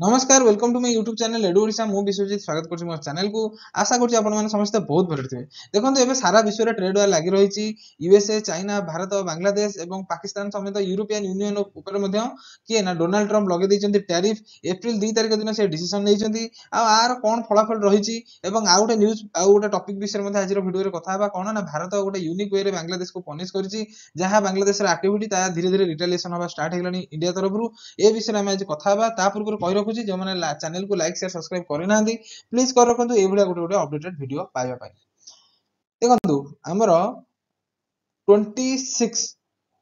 नमस्कार welcome to my YouTube channel Edu Odisha मु विश्वजीत स्वागत करछि मोर चैनल को आशा करछि आपण माने समस्त बहुत भल थिबे। देखंतु एबे सारा विश्व रे ट्रेड वार लागि रहिछि यूएसए चाइना भारत बांग्लादेश एवं पाकिस्तान समेत यूरोपियन यूनियन ऊपर मध्ये किए ना डोनाल्ड ट्रम्प लगे दैछन्ती टैरिफ एप्रिल 2 तारिख दिन से डिसीजन नैछन्ती आ आर कोन फलाफल रहिछि एवं आ गोटे न्यूज आ गोटे टॉपिक विषय मध्ये आज वीडियो रे कथा हबा कोन ना भारत गोटे यूनिक वे रे बांग्लादेश को पनिश करछि जहा बांग्लादेश रा एक्टिविटी ता धीरे धीरे रिटेलिएशन होबा स्टार्ट हेलानी इंडिया तरफ रु ए विषय रे हम आज कथा हबा ता पूर्व कहि रखुछि जे माने चैनल को लाइक शेयर सब्सक्राइब करि नांदी प्लीज कर रखंतु ए भलिया गोटे गोटे अपडेटेड वीडियो पाइबा पाई। देखंतु हमर 26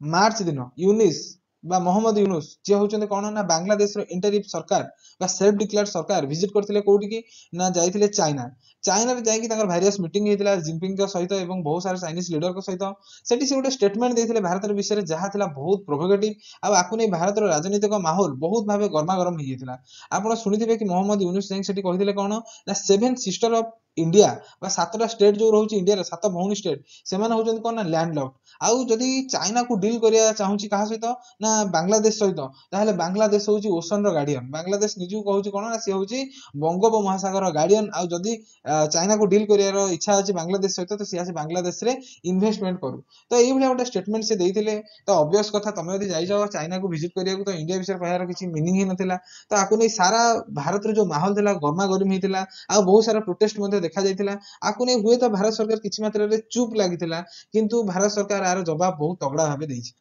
मार्च दिन यूनिस बा मोहम्मद यूनुस जे होचंते कोन ना बांग्लादेश रो इंटरिम सरकार बा सेल्फ डिक्लेयर्ड सरकार विजिट करथिले कोउठी की ना जाइथिले चाइना चाइना रे जाई की तांकर वेरियस मीटिंग हेतिला जिनपिंग के सहित एवं बहुत सारा चाइनीज लीडर के सहित सेठी से गोटे स्टेटमेंट देथिले भारत रो विषय रे जहा थिला बहुत प्रोवोकेटिव आ आकु नै भारत रो राजनीतिक माहौल बहुत भाबे गरमा गरम हो गेथिला। आपण सुनिथिबे कि मोहम्मद यूनुस जाई सेठी कहिथिले कोन ना सेवन सिस्टर ऑफ इंडिया बा सातटा स्टेट जो रहउची इंडिया रे सात भौणी स्टेट से माने होचंत कोन ना लैंडलॉक आउ जदी चाइना को डील करिया चाहूची कहा सहित ना बांग्लादेश सहित ताहले बांग्लादेश होउची ओशन रो गार्डियन बांग्लादेश निजु कहूची कोन ना से होउची बंगोप महासागर रो गार्डियन आउ जदी चाइना को डील करिया रो इच्छा अछि बांग्लादेश सहित तो सियासी बांग्लादेश रे इन्वेस्टमेंट करू तो एई भलिया गोटे स्टेटमेंट से देइथिले तो ऑब्वियस कथा तमे जदी जाई जाओ चाइना को विजिट करिया को तो इंडिया विषय कहयार किछि मीनिंग ही नथिला तो आकु नै सारा भारत रो जो माहौल थिला गरमा गरम हितिला आ बहुत सारा प्रोटेस्ट मध्ये देखा जाइथिला आकु नै हुए तो भारत सरकार किछि मात्रा रे चुप लागिथिला किंतु भारत सरकार आरो जवाब बहुत तगड़ा भाबे देछि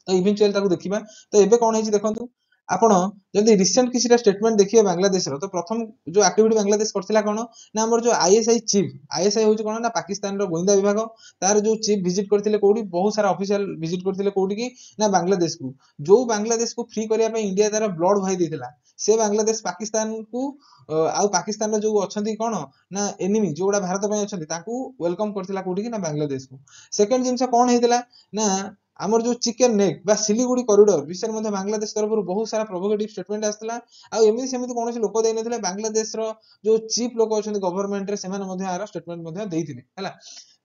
तो इवेंचुअली ताको देखिबा तो एबे कोन हेछि देखंतु आपण जदी रिसेंट किसिटा स्टेटमेंट देखिए बांग्लादेश रो तो प्रथम जो एक्टिविटी बांग्लादेश करथिला कोन ना हमर जो आईएसआई होउची कोन ना पाकिस्तान रो गोइंदा विभाग तार जो चीफ विजिट करथिले कोडी बहुत सारा ऑफिशियल विजिट करथिले कोडी की ना बांग्लादेश को जो बांग्लादेश को फ्री करिया पे इंडिया तार ब्लड भाई देथिला से बांग्लादेश पाकिस्तान को आउ पाकिस्तान रो जो अछंती कोन ना एनिमी जोडा भारत पे अछंती ताकू वेलकम करथिला कोडी की ना बांग्लादेश को सेकंड जिंस कोन हेतिला ना हमर जो चिकन नेक बा सिलीगुड़ी कॉरिडोर विषय मध्ये बांग्लादेश तरफ बहुत सारा प्रोवोकेटिव स्टेटमेंट आस्तला आ एमि सेमिति कोनोसी लोक देइ नथिले बांग्लादेश रो जो चीफ लोक अछंती गवर्नमेंट रे सेमान मध्ये आरो स्टेटमेंट मध्ये देइथिले हला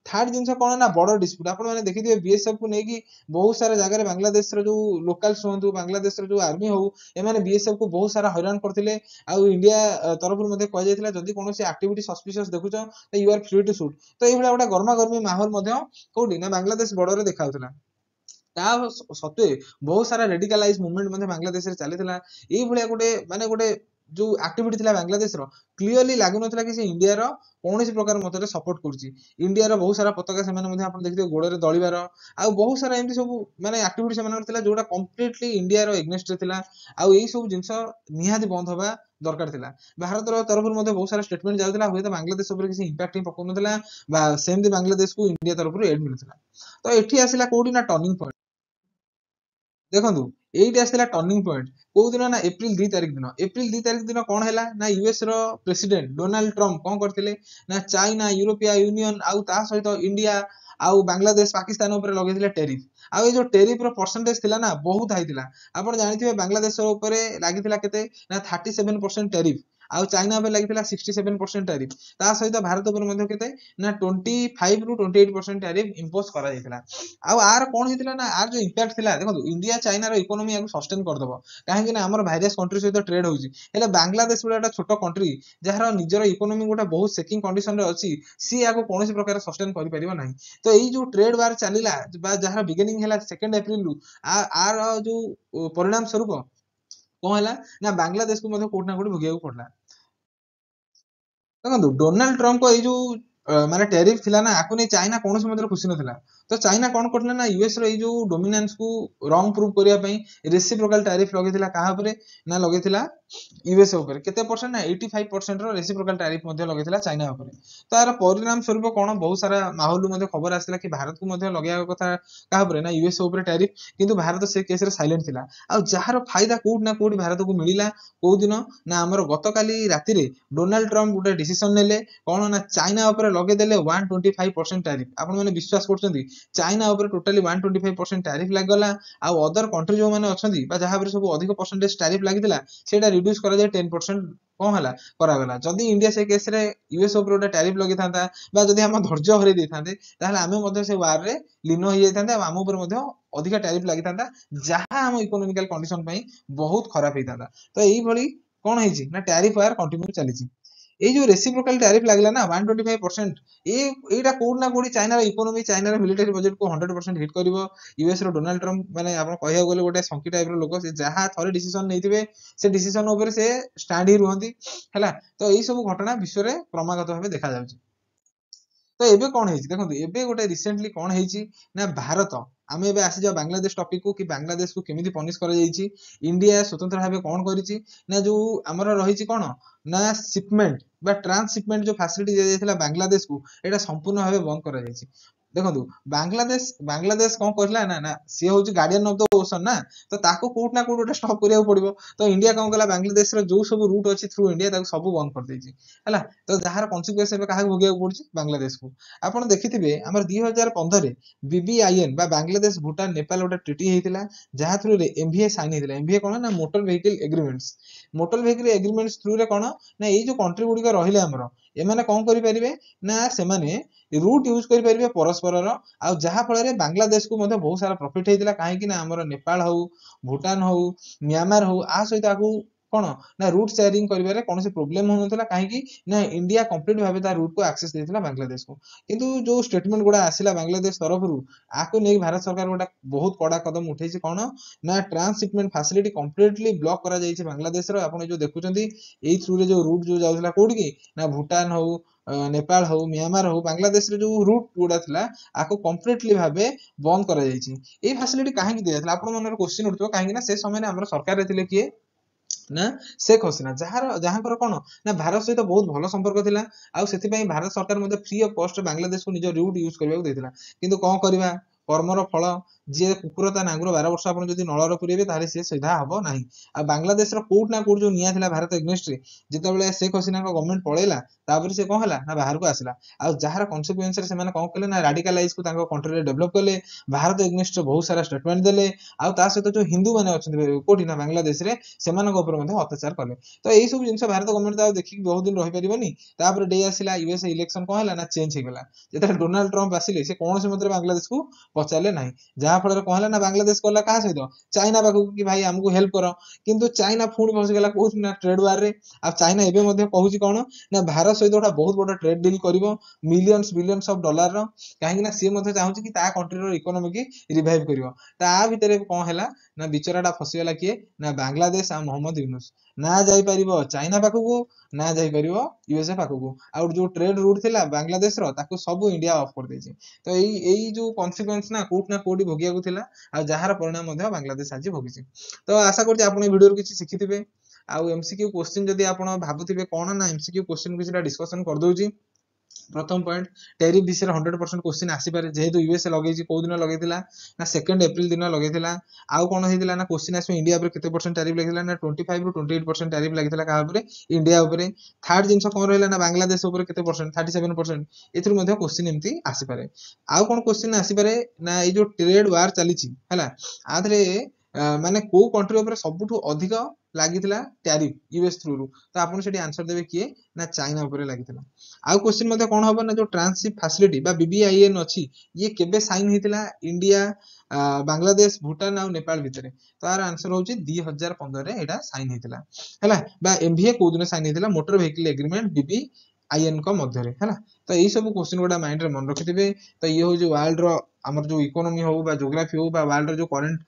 थर्ड जिंस कोन ना बॉर्डर डिस्प्यूट आपण माने देखिथिबे बीएसएफ को नेकी बहुत सारा जगह रे बांग्लादेश रो जो लोकल्स होंतु बांग्लादेश रो जो आर्मी हो ए माने बीएसएफ को बहुत सारा हैरान करथिले आ इंडिया तरफ मध्ये कह जायथिला जदी कोनोसी एक्टिविटी सस्पिशियस देखुछ तो you are free to shoot तो एई भला गोटा गरमा गरमी माहौल मध्ये कोडी ना बांग्लादेश बॉर्डर रे देखाउतला ता सत्वे बहुत सारा रेडिकलाइज मूवमेंट मध्ये बांग्लादेश रे चलीथिला एई भलिया गोटे माने गोटे जो एक्टिविटी थिला बांग्लादेश रो क्लियरली लागु नथिला कि से इंडिया रो कोनोसी प्रकार मतरे सपोर्ट करछि इंडिया रो बहुत सारा पताका से माने मध्ये आपण देखिथिबे गोडे रे दळिबार आ बहुत सारा एमती सब माने एक्टिविटी से माने थिला जोटा कंप्लीटली इंडिया रो एग्नेस्ट रे थिला आ एई सब जिंस निहाती बंद होबा दरकार थिला भारत रो तरफ मध्ये बहुत सारा स्टेटमेंट जाउथिला होय त बांग्लादेश ऊपर किसी इंपैक्ट ही पकोन नथिला बा सेम दी बांग्लादेश को इंडिया तरफ रो एड मिलथिला तो एठी आसिला कोडी ना टर्निंग पॉइंट देखंतु एइट आसला टर्निंग पॉइंट को दिन ना एप्रिल 2 तारिख दिन कोन हैला ना यूएस रो प्रेसिडेंट डोनाल्ड ट्रम्प कोन करथिले ना चाइना यूरोपियन यूनियन आउ ता सहित इंडिया आउ बांग्लादेश पाकिस्तान ऊपर लगेथिले टैरिफ आ ए जो टैरिफ रो परसेंटेज थिला ना बहुत हाई थिला आपण जानिथिबे बांग्लादेश रो ऊपर लागिथिला केते ना 37% टैरिफ आउ चाइना पे लागिथिला 67% टैरिफ ता सहित भारत ऊपर मध्ये केते ना 25 रु 28% टैरिफ इंपोज करा जायतिला आउ आर कोन हितिला ना आर जो इंपैक्ट थिला देखो इंडिया चाइना रो इकोनॉमी आगु सस्टेन कर दबो काहे कि ना हमर वेरियस कंट्री सहित ट्रेड होउची हेले बांग्लादेश बडा छोटो कंट्री जहार निजर इकोनॉमी गोटा बहुत सेकिंग कंडीशन रे अछि सी आगु कोनोसी प्रकार सस्टेन करि परिबो नाही तो एई जो ट्रेड वार चलिला बा जहार बिगिनिंग हैला 2 अप्रैल रु आर जो परिणाम स्वरूप कोन हैला ना बांग्लादेश को मध्ये कोट ना कोट भोगिया को पडला देखो डोनाल्ड ट्रम्प को जो माने टैरिफ थिला ना आकु नै चाइना कोनोस मधर खुशी नथिला तो चाइना कोन करथला ना यूएस रो जो डोमिनेंस को रॉन्ग प्रूव करिया पई रेसिप्रोकल टैरिफ लगेथिला काहा परे ना लगेथिला यूएस ऊपर केते परसेंट ना 85% रो रेसिप्रोकल टैरिफ मध्ये लगेथिला चाइना ऊपर तार परिणाम स्वरूप कोन बहुत सारा माहौल मध्ये खबर आसिला कि भारत को मध्ये लगेया कथा काहा परे ना यूएस ऊपर टैरिफ किंतु भारत से केस रे साइलेंट थिला आ जहार फायदा कोड ना कोड भारत को मिलिला को दिन ना हमर गतकाली राति रे डोनाल्ड ट्रम्प गुटे डिसीजन नेले कोन ना चाइना ऊपर लगे देले 125% टैरिफ आपण माने विश्वास करछंती चाइना ऊपर टोटली 125% टैरिफ लागला आ अदर कंट्री जो माने अछंती बा जहां पर सब अधिक परसेंटेज टैरिफ लागितला सेटा रिड्यूस करा जाय 10% कोन हला करा गला जदी इंडिया से केस रे यूएस ऊपर उटा टैरिफ लगी थांता बा जदी हम धैर्य हरै दै थांते ताहले हमें मध्ये से वार रे लीन होई जाय थांते हम ऊपर मध्ये अधिक टैरिफ लागि थांता जहां हम इकोनॉमिकल कंडीशन पई बहुत खराब हेई थांता तो एई भली କଣ ହେଇଛି ନା ଟ୍ୟାରିଫ ୱାର କଣ୍ଟିନ୍ୟू ଚାଲିଛି। ଏଇ ଯୋଉ ରେସିପ୍ରୋକାଲ ଟ୍ୟାରିଫ ଲାଗିଲା ନା 125%, ଏଇଟା କୋଉଠି ନା କୋଉଠି ଚାଇନାର ଇକୋନୋମି, ଚାଇନାର ମିଲିଟାରୀ ବଜେଟ କୁ 100% ହିଟ୍ କରିବ। ୟୁଏସ ର ଡୋନାଲ୍ଡ ଟ୍ରମ୍ପ ମାନେ ଆପଣ କହିବାକୁ ଗଲେ ଗୋଟେ ସଙ୍କି ଟାଇପ ର ଲୋକ, ସେ ଯାହା ଥରେ ଡିସିସନ ନେଇଥିବେ ସେ ଡିସିସନ ଉପରେ ସେ ଷ୍ଟାଣ୍ଡ ହିଁ ରୁହନ୍ତି ହେଲା। ତ ଏଇ ସବୁ ଘଟଣା ବିଶ୍ୱରେ କ୍ରମାଗତ ଭାବେ ଦେଖାଯାଉଛି। ତ ଏବେ କଣ ହେଇଛି ଦେଖନ୍ତୁ, ଏବେ ଗୋଟେ ରିସେଣ୍ଟଲି କଣ ହେଇଛି ନା ଭାରତ, ଆମେ ଏବେ ଆସିଯାଉ ବାଂଲାଦେଶ ଟପିକ କୁ, କି ବାଂଲାଦେଶକୁ କେମିତି ପନିଶ କରାଯାଇଛି। ଇଣ୍ଡିଆ ସ୍ୱତନ୍ତ୍ର ଭାବେ କଣ କରିଛି ନା ଯୋଉ ଆମର ରହିଛି କଣ ନା ସିପମେଣ୍ଟ ବା ଟ୍ରାନ୍ସସିପମେଣ୍ଟ ଯୋଉ ଫାସିଲିଟି ଦିଆଯାଇଥିଲା ବାଂଲାଦେଶକୁ, ଏଇଟା ସମ୍ପୂର୍ଣ୍ଣ ଭାବେ ବନ୍ଦ କରାଯାଇଛି। ଦେଖନ୍ତୁ ବାଂଲାଦେଶ କଣ କରିଥିଲା ନା ନା ସିଏ ହଉଛି ଗାର୍ଡିଆନ ଅଫ ଦ ଓସନ ନା, ତ ତାକୁ କୋଉଠି ନା କୋଉଠି ଗୋଟେ ଷ୍ଟପ କରିବାକୁ ପଡିବ। ତ ଇଣ୍ଡିଆ କଣ କଲା, ବାଂଲାଦେଶର ଯୋଉ ସବୁ ରୁଟ ଅଛି ଥ୍ରୁ ଇଣ୍ଡିଆ ତାକୁ ସବୁ ବନ୍ଦ କରିଦେଇଛି ହେଲା। ତ ଯାହାର କନସିକ୍ୱେନ୍ସ ଏବେ କାହାକୁ ଭୋଗିବାକୁ ପଡୁଛି, ବାଂଲାଦେଶକୁ। ଆପଣ ଦେଖିଥିବେ ଆମର 2015 BBIN ବା ବାଂଲାଦେଶ ଭୁଟାନ ନେପାଳ ଗୋଟେ ଟ୍ରିଟି ହେଇଥିଲା, ଯାହା ଥ୍ରୁରେ MVA ସାଇନ ହେଇଥିଲା। MVA କଣ ନା ମୋଟର ଭେହିକିଲ ଏଗ୍ରିମେଣ୍ଟସ। ମୋଟର ଭେହିକିଲ ଏଗ୍ରିମେଣ୍ଟସ ଥ୍ରୁରେ କଣ ନା ଏଇ ଯୋଉ କଣ୍ଟ୍ରି ଗୁଡିକ ରହିଲେ ଆମର, ଏମାନେ କଣ କରିପାରିବେ ନା ସେମାନେ ରୁଟ ୟୁଜ କରିପାରିବେ ପରସ୍ପରର, ଆଉ ଯାହା ଫଳରେ ବାଂଲାଦେଶକୁ ମଧ୍ୟ ବହୁତ ସାରା ପ୍ରଫିଟ ହେଇଥିଲା। କାହିଁକି ନା ଆମର ନେପାଳ ହଉ, ଭୁଟାନ ହଉ, ମ୍ୟାମାର ହଉ, ଆ ସହିତ ଆକୁ କଣ ନା ରୁଟ ସେୟାରିଂ କରିବାରେ କୌଣସି ପ୍ରୋବ୍ଲେମ ହଉନଥିଲା। କାହିଁକି ନା ଇଣ୍ଡିଆ କମ୍ପ୍ଲିଟ ଭାବେ ତା ରୁଟ କୁ ଆକ୍ସେସ ଦେଇଥିଲା ବାଂଲାଦେଶକୁ। କିନ୍ତୁ ଯୋଉ ଷ୍ଟେଟମେଣ୍ଟ ଗୁଡା ଆସିଲା ବାଂଲାଦେଶ ତରଫରୁ, ଆକୁ ନେଇ ଭାରତ ସରକାର ଗୋଟେ ବହୁତ କଡା କଦମ ଉଠେଇଛି। କଣ ନା ଟ୍ରାନ୍ସସିପମେଣ୍ଟ ଫାସିଲିଟି କମ୍ପ୍ଲିଟଲି ବ୍ଲକ କରାଯାଇଛି ବାଂଲାଦେଶର। ଆପଣ ଯୋଉ ଦେଖୁଛନ୍ତି ଏଇ ଥ୍ରୁରେ ଯୋଉ ରୁଟ ଯୋଉ ଯାଉଥିଲା କୋଉଠିକି ନା ଭୁଟାନ ହଉ, ନେପାଳ ହଉ, ମ୍ୟାମାର ହଉ, ବାଂଲାଦେଶର ଯୋଉ ରୁଟ ଗୁଡା ଥିଲା ଆକୁ କମ୍ପ୍ଲିଟଲି ଭାବେ ବନ୍ଦ କରାଯାଇଛି। ଏଇ ଫାସିଲିଟି କାହିଁକି ଦିଆଯାଇଥିଲା, ଆପଣ ମନରେ କୋଶ୍ଚିନ୍ ଉଠୁଥିବ। କାହିଁକି ନା ସେ ସମୟରେ ଆମର ସରକାରରେ ଥିଲେ କିଏ ନା ଶେଖ ହସିନା, ଯାହାଙ୍କର କଣ ନା ଭାରତ ସହିତ ବହୁତ ଭଲ ସମ୍ପର୍କ ଥିଲା। ଆଉ ସେଥିପାଇଁ ଭାରତ ସରକାର ମଧ୍ୟ ଫ୍ରି ଅଫ କଷ୍ଟ ବାଂଲାଦେଶକୁ ନିଜ ରୁଟ ୟୁଜ କରିବାକୁ ଦେଇଥିଲା। କିନ୍ତୁ କଣ କରିବା, କର୍ମର ଫଳ, ଯିଏ କୁକୁର ତା ନାଙ୍ଗୁର 12 ବର୍ଷ ଆପଣ ଯଦି ନଳରେ ପୁରେଇବେ ତାହେଲେ ସିଏ ସିଧା ହବ ନାହିଁ। ଆଉ ବାଂଲାଦେଶର କୋଉଠି ନା କୋଉଠି ଯୋଉ ନିଆଁ ଥିଲା ଭାରତ ଏଗନେଷ୍ଟରେ, ଯେତେବେଳେ ଶେଖ ହସିନାଙ୍କ ଗଭର୍ଣ୍ଣମେଣ୍ଟ ପଳେଇଲା, ତାପରେ ସେ କଣ ହେଲା ନା ବାହାରକୁ ଆସିଲା। ଆଉ ଯାହାର କନସିକ୍ୱେନ୍ସରେ ସେମାନେ କଣ କଲେ ନା ରାଡିକାଲାଇଜ କୁ ତାଙ୍କ କଣ୍ଟ୍ରିରେ ଡେଭଲପ କଲେ, ଭାରତ ଏଗନେଷ୍ଟରେ ବହୁତ ସାରା ଷ୍ଟେଟମେଣ୍ଟ ଦେଲେ। ଆଉ ତା ସହିତ ଯୋଉ ହିନ୍ଦୁ ମାନେ ଅଛନ୍ତି କୋଉଠି ନା ବାଂଲାଦେଶରେ, ସେମାନଙ୍କ ଉପରେ ମଧ୍ୟ ଅତ୍ୟାଚାର କଲେ। ତ ଏଇ ସବୁ ଜିନିଷ ଭାରତ ଗଭର୍ଣ୍ଣମେଣ୍ଟ ଆଉ ଦେଖିକି ବହୁତ ଦିନ ରହିପାରିବନି। ତାପରେ ଡେ ଆସିଲା ୟୁଏସ ଇଲେକ୍ସନ, କଣ ହେଲା ନା ଚେଞ୍ଜ ହେଇଗଲା। ଯେତେବେଳେ ଡୋନାଲ୍ଡ ଟ୍ରମ୍ପ ଆସିଲେ, ସେ କୌଣସି ମତରେ ବାଂଲାଦେଶକୁ ପଚାରିଲେ ନାହିଁ। ଯାହା ଫଳରେ କଣ ହେଲା ନା ବାଂଲାଦେଶ କଲା କାହା ସହିତ, ଚାଇନା ପାଖକୁ, କି ଭାଇ ଆମକୁ ହେଲ୍ପ କର। କିନ୍ତୁ ଚାଇନା ପୁଣି ଫସିଗଲା କୋଉଠି ନା ଟ୍ରେଡ ୱାରରେ। ଆଉ ଚାଇନା ଏବେ ମଧ୍ୟ କହୁଛି କଣ ନା ଭାରତ ସହିତ ଗୋଟେ ବହୁତ ବଡ ଟ୍ରେଡ ଡିଲ୍ କରିବ, ବିଲିୟନ୍ସ ଅଫ ଡଲାର। କାହିଁକି ନା ସିଏ ମଧ୍ୟ ଚାହୁଁଛି କି ତା କଣ୍ଟ୍ରିର ଇକୋନୋମି କି ରିଭାଇଭ କରିବ। ତା ଭିତରେ କଣ ହେଲା ନା ବିଚରାଟା ଫସିଗଲା କିଏ ନା ବାଂଲାଦେଶ ଆଉ ମହମ୍ମଦ ୟୁନୁସ। ନା ଯାଇପାରିବ ଚାଇନା ପାଖକୁ, ନା ଯାଇପାରିବ ୟୁଏସଏ ପାଖକୁ। ଆଉ ଯୋଉ ଟ୍ରେଡ ରୁଟ ଥିଲା ବାଂଲାଦେଶର, ତାକୁ ସବୁ ଇଣ୍ଡିଆ ଅଫ କରିଦେଇଛି। ତ ଏଇ ଯୋଉ କନସିକ୍ୱେନ୍ସ ନା କୋଉଠି ନା କୋଉଠି ଭୋଗିବାକୁ ଥିଲା, ଆଉ ଯାହାର ପରିଣାମ ମଧ୍ୟ ବାଂଲାଦେଶ ଆଜି ଭୋଗିଛି। ତ ଆଶା କରୁଛି ଆପଣ ଏଇ ଭିଡିଓରୁ କିଛି ଶିଖିଥିବେ। ଆଉ ଏମସିକ୍ୟୁ କୋଶ୍ଚିନ୍ ଯଦି ଆପଣ ଭାବୁଥିବେ କଣ ନା ଏମସିକ୍ୟୁ କୋଶ୍ଚିନ୍ କିଛିଟା ଡିସ୍କସନ କରିଦଉଛି। ପ୍ରଥମ ପଏଣ୍ଟ, ଟେରିଫ ବିଷୟରେ 100% କୋଶ୍ଚିନ୍ ଆସିପାରେ, ଯେହେତୁ ୟୁଏସଏ ଲଗେଇଛି। କୋଉ ଦିନ ଲଗେଇଥିଲା ନା 2 ଏପ୍ରିଲ ଦିନ ଲଗେଇଥିଲା। ଆଉ କଣ ହେଇଥିଲା ନା କୋଶ୍ଚିନ୍ ଆସିବ ଇଣ୍ଡିଆ ଉପରେ କେତେ ପରସେଣ୍ଟ ଟେରିଫ ଲାଗିଥିଲା ନା 25 ରୁ 28% ଟେରିଫ ଲାଗିଥିଲା କାହା ଉପରେ, ଇଣ୍ଡିଆ ଉପରେ। ଥାର୍ଡ ଜିନିଷ କଣ ରହିଲା ନା ବାଂଲାଦେଶ ଉପରେ କେତେ ପରସେଣ୍ଟ, 37%। ଏଥିରୁ ମଧ୍ୟ କୋଶ୍ଚିନ୍ ଏମିତି ଆସିପାରେ। ଆଉ କଣ କୋଶ୍ଚିନ୍ ଆସିପାରେ ନା ଏଇ ଯୋଉ ଟ୍ରେଡ ୱାର ଚାଲିଛି ହେଲା, ଆଧରେ ମାନେ କୋଉ କଣ୍ଟ୍ରି ଉପରେ ସବୁଠୁ ଅଧିକ ଲାଗିଥିଲା ଟ୍ୟାରିଫ ୟୁଏସ ଥ୍ରୁରୁ, ତ ଆପଣ ସେଠି ଆନ୍ସର ଦେବେ କିଏ ନା ଚାଇନା ଉପରେ ଲାଗିଥିଲା। ଆଉ କୋଶ୍ଚିନ୍ ମଧ୍ୟ କଣ ହବ ନା ଯୋଉ ଟ୍ରାନ୍ସସିପ ଫାସିଲିଟି ବା BBIN ଅଛି, ଇଏ କେବେ ସାଇନ ହେଇଥିଲା ଇଣ୍ଡିଆ, ବାଂଲାଦେଶ, ଭୁଟାନ ଆଉ ନେପାଳ ଭିତରେ। ତାର ଆନ୍ସର ହଉଛି 2015ରେ ଏଇଟା ସାଇନ ହେଇଥିଲା ହେଲା। ବା MVA କୋଉ ଦିନ ସାଇନ ହେଇଥିଲା, ମୋଟର ଭେହିକିଲ ଏଗ୍ରିମେଣ୍ଟ BBIN ଙ୍କ ମଧ୍ୟରେ ହେଲା। ତ ଏଇ ସବୁ କୋଶ୍ଚିନ୍ ଗୁଡା ମାଇଣ୍ଡରେ ମନେ ରଖିଥିବେ। ତ ଇଏ ହଉଛି ୱାର୍ଲଡ ର ଆମର ଯୋଉ ଇକୋନୋମି ହଉ ବା ଜୋଗ୍ରାଫି ହଉ ବା ୱାର୍ଲଡ ର ଯୋଉ କରେଣ୍ଟ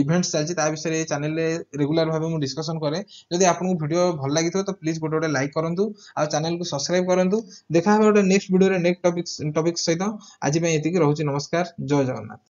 ଇଭେଣ୍ଟସ ଚାଲିଛି, ତା ବିଷୟରେ ଏଇ ଚ୍ୟାନେଲରେ ରେଗୁଲାର ଭାବେ ମୁଁ ଡିସ୍କସନ କରେ। ଯଦି ଆପଣଙ୍କୁ ଭିଡିଓ ଭଲ ଲାଗିଥିବ ତ ପ୍ଲିଜ ଗୋଟେ ଲାଇକ୍ କରନ୍ତୁ, ଆଉ ଚ୍ୟାନେଲକୁ ସବସ୍କ୍ରାଇବ କରନ୍ତୁ। ଦେଖା ହବ ଗୋଟେ ନେକ୍ସଟ ଭିଡିଓରେ ନେକ୍ସଟ ଟପିକ ସହିତ। ଆଜି ପାଇଁ ଏତିକି, ରହୁଛି। ନମସ୍କାର, ଜୟ ଜଗନ୍ନାଥ।